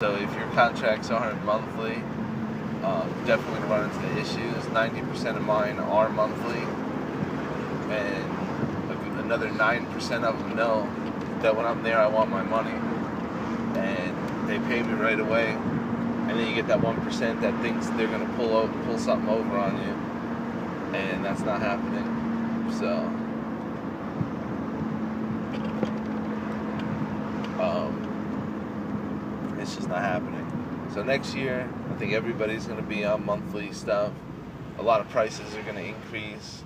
So if your contracts aren't monthly, definitely going to run into the issues. 90% of mine are monthly, and another 9% of them know that when I'm there I want my money. And they pay me right away, and then you get that 1% that thinks they're going to pull something over on you, and that's not happening. So it's just not happening. So next year, I think everybody's going to be on monthly stuff. A lot of prices are going to increase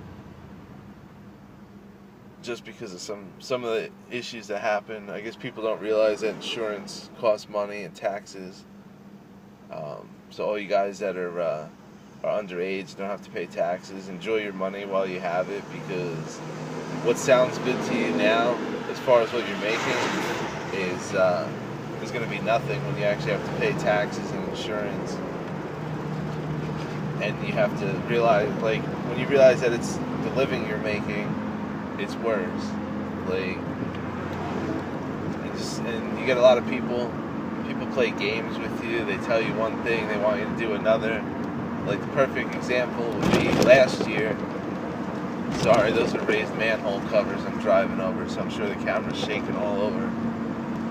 just because of some of the issues that happen. I guess people don't realize that insurance costs money and taxes. So all you guys that are underage don't have to pay taxes. Enjoy your money while you have it, because what sounds good to you now, as far as what you're making, is going to be nothing when you actually have to pay taxes and insurance. And you have to realize, like, when you realize that it's the living you're making, it's worse. Like, and you get a lot of people play games with you. They tell you one thing, they want you to do another. Like, the perfect example would be last year. Sorry, those are raised manhole covers I'm driving over, so I'm sure the camera's shaking all over.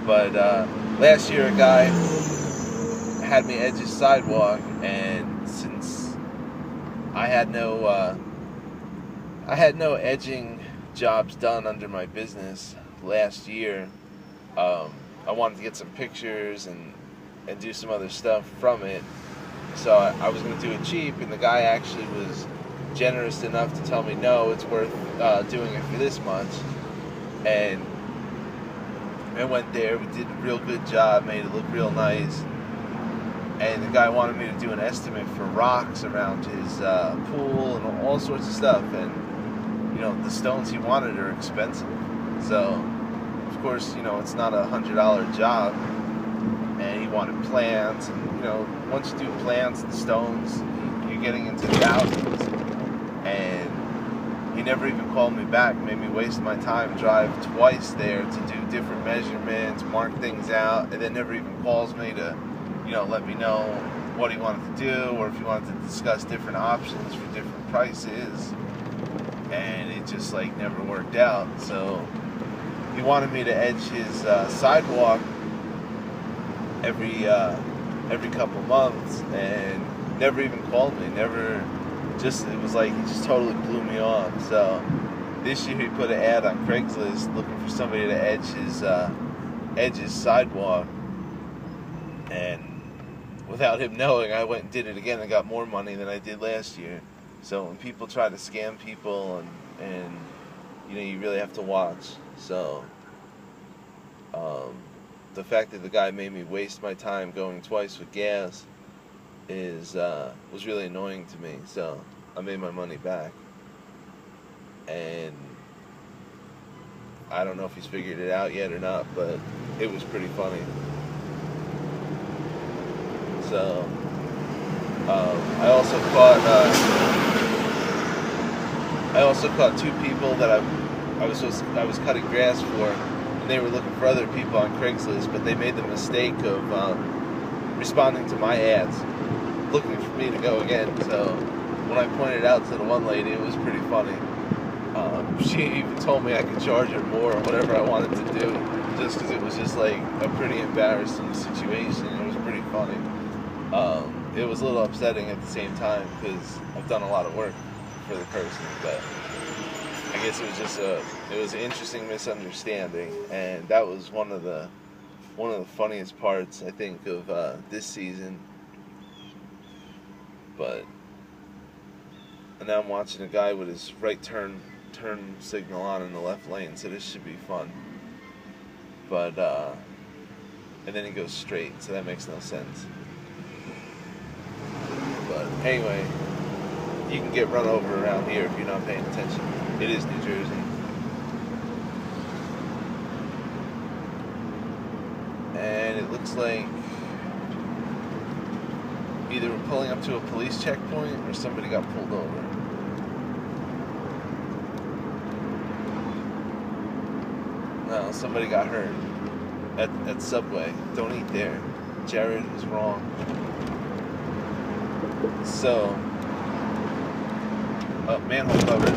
But last year a guy had me edge his sidewalk, and since I had no edging jobs done under my business last year, I wanted to get some pictures and do some other stuff from it. So I was going to do it cheap, and the guy actually was generous enough to tell me, no, it's worth doing it for this much. And I went there, we did a real good job, made it look real nice. And the guy wanted me to do an estimate for rocks around his pool and all sorts of stuff. And, you know, the stones he wanted are expensive. So, of course, you know, it's not a $100 job. And he wanted plants, and, you know, once you do plants and stones, you're getting into thousands. And he never even called me back, made me waste my time, drive twice there to do different measurements, mark things out, and then never even calls me to, you know, let me know what he wanted to do, or if he wanted to discuss different options for different prices. And it just, like, never worked out. So he wanted me to edge his sidewalk every couple months, and never even called me, it was like he just totally blew me off. So this year he put an ad on Craigslist looking for somebody to edge his sidewalk, and without him knowing, I went and did it again and got more money than I did last year. So when people try to scam people, and you know, you really have to watch. So the fact that the guy made me waste my time going twice with gas was really annoying to me. So I made my money back, and I don't know if he's figured it out yet or not, but it was pretty funny. So I also caught two people that I was cutting grass for, and they were looking for other people on Craigslist, but they made the mistake of responding to my ads, looking for me to go again. So when I pointed out to the one lady, it was pretty funny. She even told me I could charge her more or whatever I wanted to do, just because it was just like a pretty embarrassing situation. It was pretty funny. It was a little upsetting at the same time, because I've done a lot of work for the person, but I guess it was an interesting misunderstanding, and that was one of the funniest parts, I think, of this season. And now I'm watching a guy with his right turn signal on in the left lane, so this should be fun. But and then he goes straight, so that makes no sense. But anyway, you can get run over around here if you're not paying attention. It is New Jersey. And it looks like either we're pulling up to a police checkpoint or somebody got pulled over. No, somebody got hurt at Subway. Don't eat there. Jared was wrong. So, manhole cover.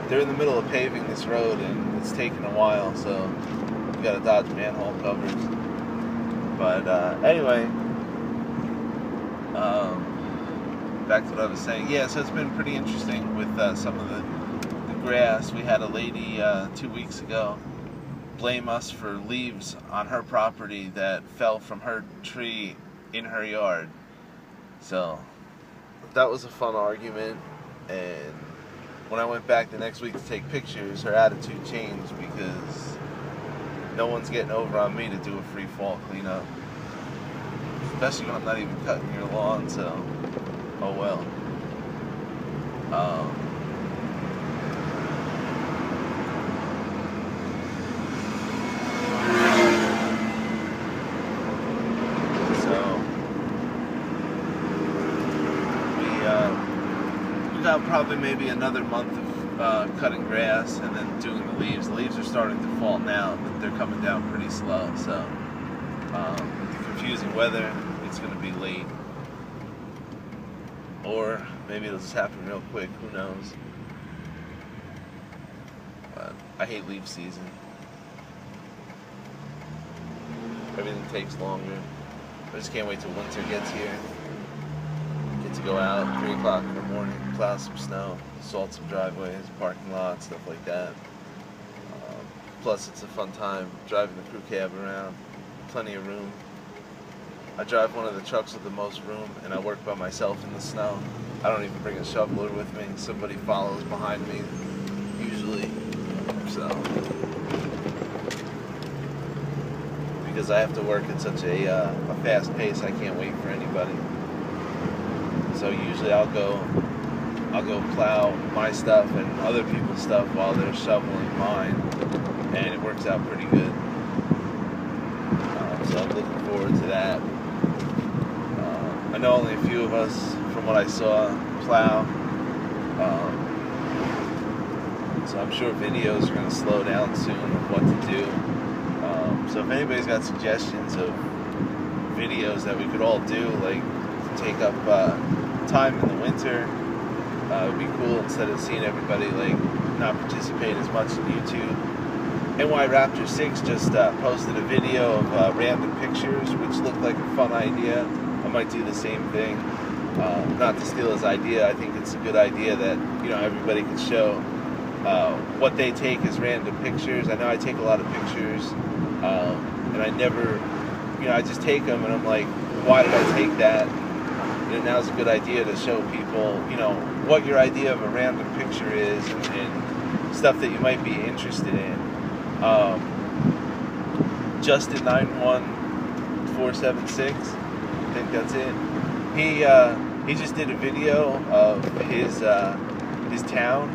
They're in the middle of paving this road, and it's taking a while, so we gotta dodge manhole covers. But anyway, back to what I was saying. Yeah, so it's been pretty interesting with some of the grass. We had a lady 2 weeks ago blame us for leaves on her property that fell from her tree in her yard. So that was a fun argument, and when I went back the next week to take pictures, her attitude changed because no one's getting over on me to do a free fall cleanup, especially when I'm not even cutting your lawn. So oh well. We got probably maybe another month of cutting grass and then doing the leaves. The leaves are starting to fall now, but they're coming down pretty slow. So with the confusing weather, it's going to be late. Or maybe it'll just happen real quick, who knows. But I hate leaf season. Everything takes longer. I just can't wait till winter gets here. Get to go out 3 o'clock in the morning, plow some snow, salt some driveways, parking lots, stuff like that. Plus it's a fun time driving the crew cab around. Plenty of room. I drive one of the trucks with the most room, and I work by myself in the snow. I don't even bring a shoveler with me. Somebody follows behind me, usually. So, because I have to work at such a fast pace, I can't wait for anybody. So usually I'll go plow my stuff and other people's stuff while they're shoveling mine, and it works out pretty good. So I'm looking forward to that. I know only a few of us, from what I saw, plow. So I'm sure videos are going to slow down soon of what to do. So if anybody's got suggestions of videos that we could all do, like take up time in the winter, it would be cool instead of seeing everybody like not participate as much in YouTube. NY Raptor 6 just posted a video of random pictures, which looked like a fun idea. I might do the same thing. Not to steal his idea, I think it's a good idea that, you know, everybody could show what they take as random pictures. I know I take a lot of pictures, and I never, you know, I just take them and I'm like, why did I take that? You know, now's a good idea to show people, you know, what your idea of a random picture is, and stuff that you might be interested in. Justin 91476, I think that's it. He just did a video of his town,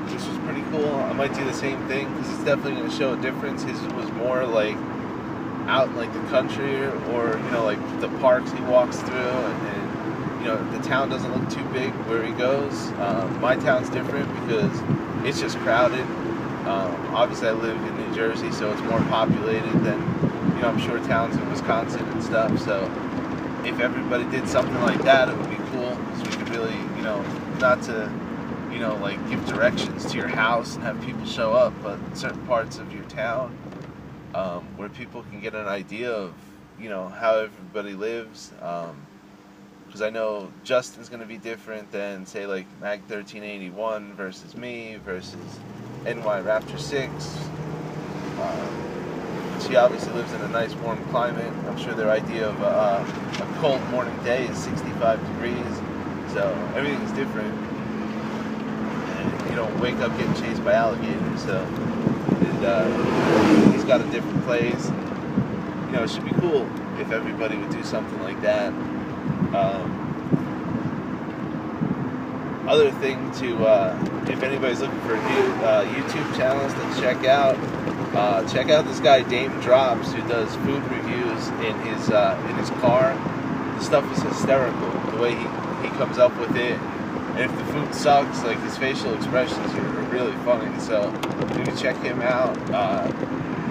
which was pretty cool. I might do the same thing because it's definitely going to show a difference. His was more like out in like the country, or you know, like the parks he walks through, and you know, the town doesn't look too big where he goes. My town's different because it's just crowded. Obviously I live in New Jersey, so it's more populated than, you know, I'm sure towns in Wisconsin and stuff. So if everybody did something like that, it would be cool, because we could really, you know, not to, you know, like give directions to your house and have people show up, but certain parts of your town where people can get an idea of, you know, how everybody lives. Because I know Justin's going to be different than, say, like Mag 1381 versus me versus NY Raptor 6. She obviously lives in a nice warm climate. I'm sure their idea of a cold morning day is 65 degrees. So everything's different. And you don't wake up getting chased by alligators. So he's got a different place. You know, it should be cool if everybody would do something like that. Other thing to, if anybody's looking for new YouTube channels to check out this guy Dame Drops, who does food reviews in his car. The stuff is hysterical, the way he comes up with it. And if the food sucks, like, his facial expressions are really funny. So you can check him out.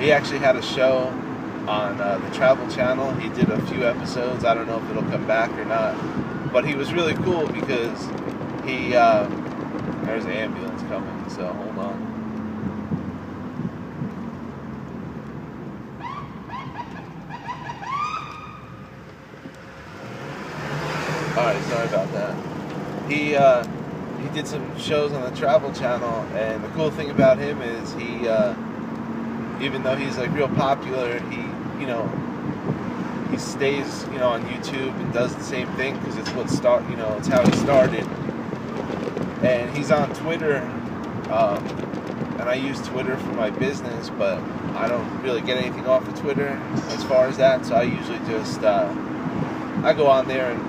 He actually had a show on the Travel Channel. He did a few episodes. I don't know if it'll come back or not, but he was really cool because he there's an ambulance coming, so hold on. Alright, sorry about that. He did some shows on the Travel Channel, and the cool thing about him is he, even though he's like real popular, he stays, on YouTube and does the same thing because it's it's how he started. And he's on Twitter, and I use Twitter for my business, but I don't really get anything off of Twitter as far as that, so I usually just, I go on there and,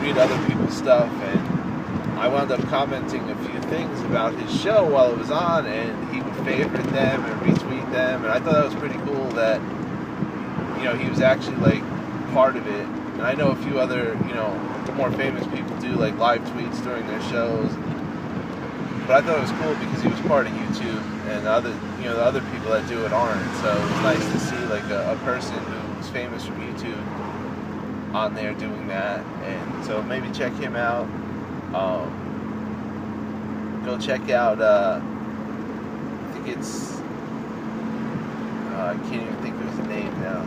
read other people's stuff, and I wound up commenting a few things about his show while it was on, and he would favorite them and retweet them, and I thought that was pretty cool that, he was actually, like, part of it. And I know a few other, more famous people do, like, live tweets during their shows, but I thought it was cool because he was part of YouTube, and the other people that do it aren't, so it was nice to see, like, a person who's famous from YouTube on there doing that. And so maybe check him out. Go check out, I think it's, I can't even think of his name now.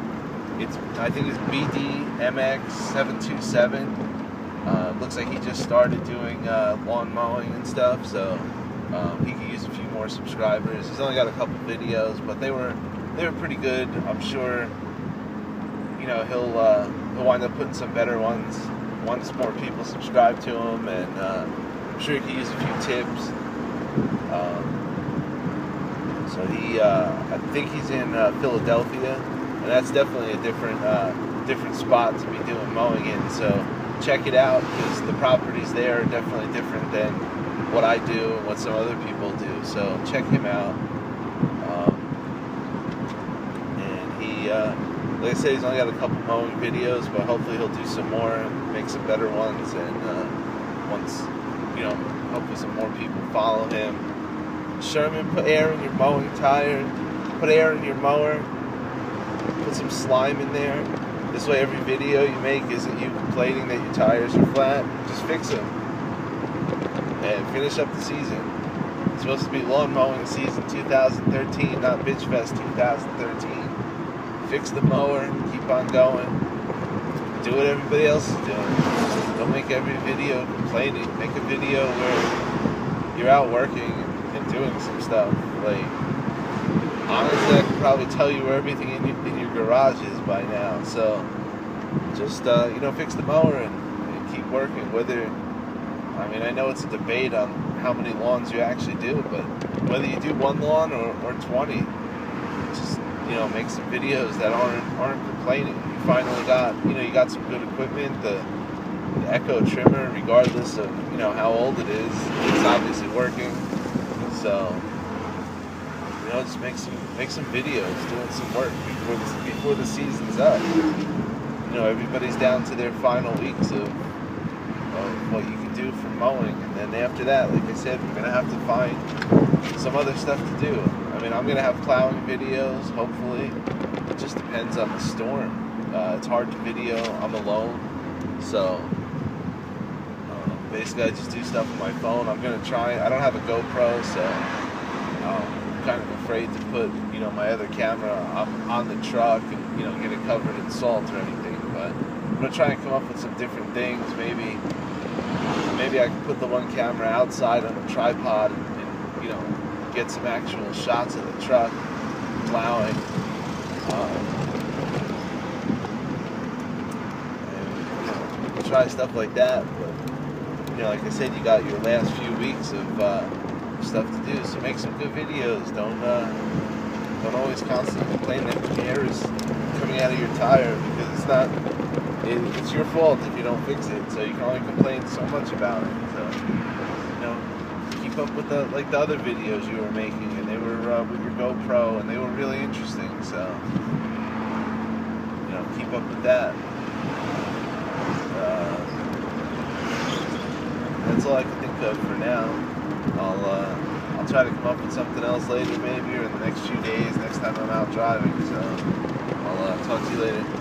I think it's BDMX727. Looks like he just started doing lawn mowing and stuff, so he could use a few more subscribers. He's only got a couple videos, but they were pretty good. I'm sure he'll wind up putting some better ones once more people subscribe to him, and I'm sure he could use a few tips. So I think he's in Philadelphia, and that's definitely a different spot to be doing mowing in. So check it out, because the properties there are definitely different than what I do and what some other people do. So check him out. And he, like I said, he's only got a couple mowing videos, but hopefully he'll do some more and make some better ones. And once, hopefully some more people follow him. Sherman, put air in your mowing tire. Put air in your mower. Put some slime in there. This way every video you make isn't you complaining that your tires are flat. Just fix them. And finish up the season. It's supposed to be lawn mowing season 2013, not Bitch Fest 2013. Fix the mower, keep on going. Do what everybody else is doing. Don't make every video complaining. Make a video where you're out working and doing some stuff. Like, honestly, I could probably tell you where everything in your garage is by now. So just fix the mower and keep working. I know it's a debate on how many lawns you actually do, but whether you do one lawn or 20, just make some videos that aren't complaining. You finally got you got some good equipment. The Echo trimmer, regardless of how old it is, it's obviously working. So just make some videos, doing some work before the season's up. Everybody's down to their final weeks of what you can do for mowing, and then after that, like I said, we're gonna have to find some other stuff to do. I'm gonna have plowing videos, hopefully. It just depends on the storm. It's hard to video. I'm alone, so basically I just do stuff on my phone. I'm gonna try. I don't have a GoPro, so I'm kind of afraid to put my other camera up on the truck and get it covered in salt or anything. But I'm gonna try and come up with some different things. Maybe I can put the one camera outside on a tripod and get some actual shots of the truck plowing. And try stuff like that. But like I said, you got your last few weeks of stuff to do, so make some good videos. Don't always constantly complain that the air is coming out of your tire, because it's your fault if you don't fix it. So you can only complain so much about it. So keep up with the other videos you were making, and they were with your GoPro, and they were really interesting. So keep up with that. That's all I can think of for now. I'll try to come up with something else later, maybe, or in the next few days, next time I'm out driving. So I'll talk to you later.